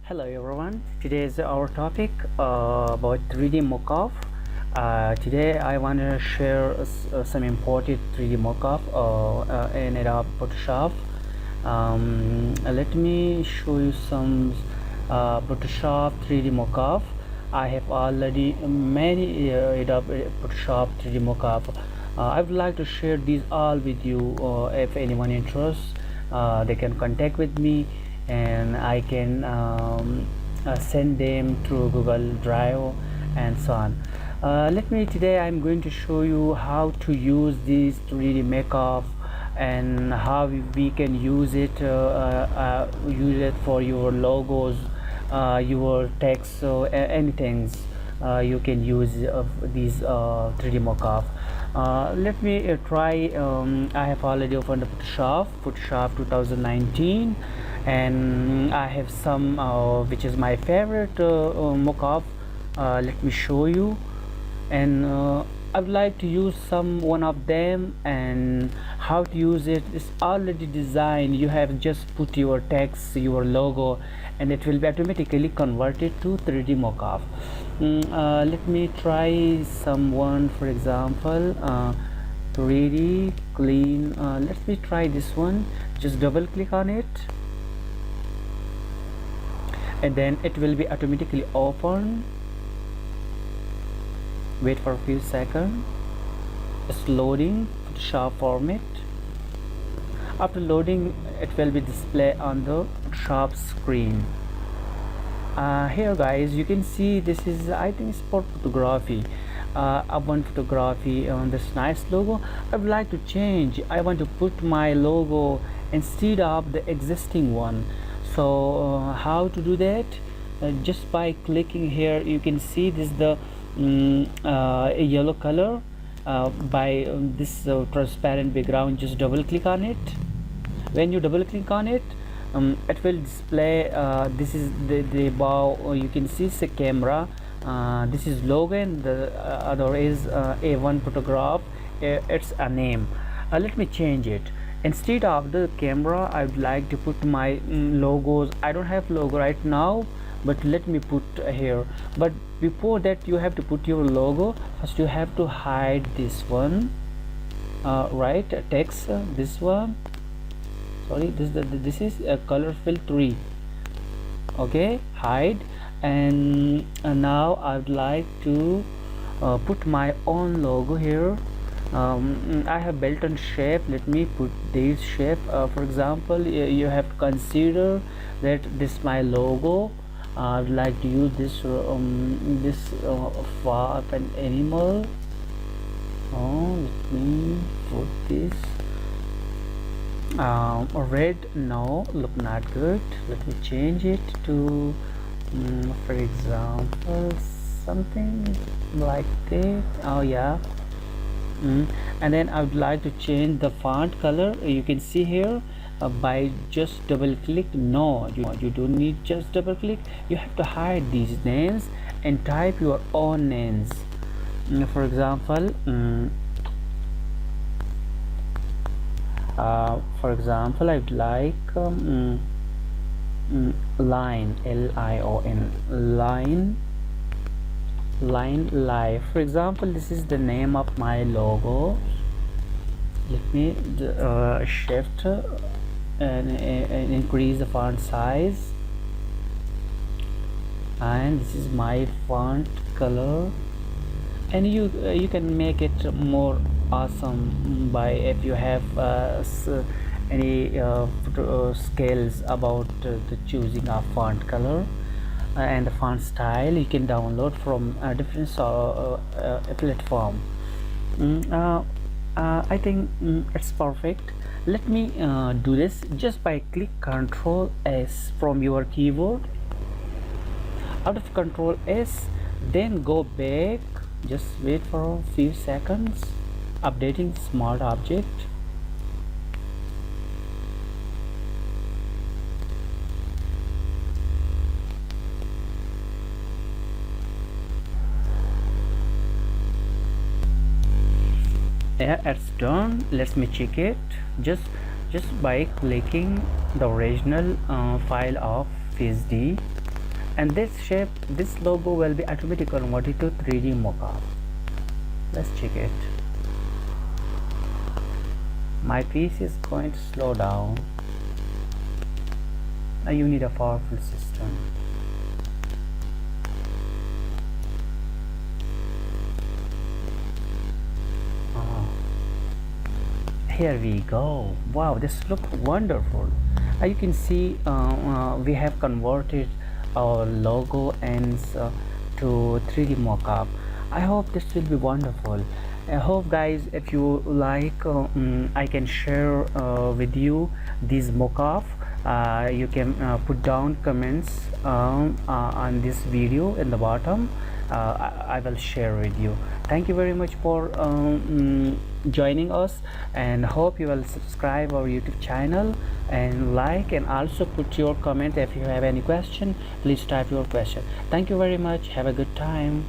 Hello everyone, today is our topic about 3D mockup. Today I want to share some important 3D mockup in Adobe Photoshop. Let me show you some Photoshop 3D mockup. I have already many Adobe Photoshop 3D mockup. I would like to share these all with you. If anyone interests, they can contact with me and I can send them through Google Drive and so on. Let me today I'm going to show you how to use this 3D makeup and how we can use it for your logos, your text, so anything you can use these 3D mockup. Let me try. I have already opened Photoshop 2019, and I have some which is my favorite mockup. Let me show you, and I would like to use one of them, and how to use it is already designed. You have just put your text, your logo, and it will be automatically converted to 3D mockup. Let me try someone, for example 3D clean. Let me try this one. Just double click on it and then it will be automatically open. Wait for a few seconds. It's loading Photoshop format. After loading, it will be displayed on the Photoshop screen. Here guys, you can see this is, I think it's for photography. Urban photography on this nice logo. I would like to change. I want to put my logo instead of the existing one. So how to do that? Just by clicking here, you can see this the a yellow color by this transparent background. Just double click on it. When you double click on it, it will display this is the bow. You can see the camera. This is logo and the other is A1 photograph. It's a name. Let me change it. Instead of the camera, I would like to put my logos. I don't have logo right now, but let me put here. But before that, you have to put your logo. First you have to hide this one, right? Text, this one, sorry, this is a color fill 3. Okay, hide. And now I would like to put my own logo here. I have built-in shape. Let me put this shape. For example, you have to consider that this is my logo. I would like to use this for an animal. Let me put this red. No, look not good. Let me change it to for example something like that. Oh yeah. And then I would like to change the font color. You can see here by just double click. No, you don't need just double click. You have to hide these names and type your own names. For example, I would like line, Lion, line live. For example, this is the name of my logo. Let me shift and increase the font size, and this is my font color. And you can make it more awesome by, if you have any skills about the choosing a font color and the font style. You can download from a different platform. I think it's perfect. Let me do this just by click Ctrl S from your keyboard. Out of Ctrl S, then go back. Just wait for a few seconds. Updating smart object. Yeah, it's done. Let me check it. Just by clicking the original file of PSD. and this shape, this logo will be automatically converted to 3D mockup. Let's check it. My PC is going to slow down. Now you need a powerful system. Here we go. Wow, this looks wonderful. You can see we have converted our logo ends to 3D mockup. I hope this will be wonderful. I hope guys, if you like, I can share with you this mockup. You can put down comments on this video in the bottom. I will share with you. Thank you very much for joining us, and hope you will subscribe our YouTube channel and like, and also put your comment. If you have any question, please type your question. Thank you very much. Have a good time.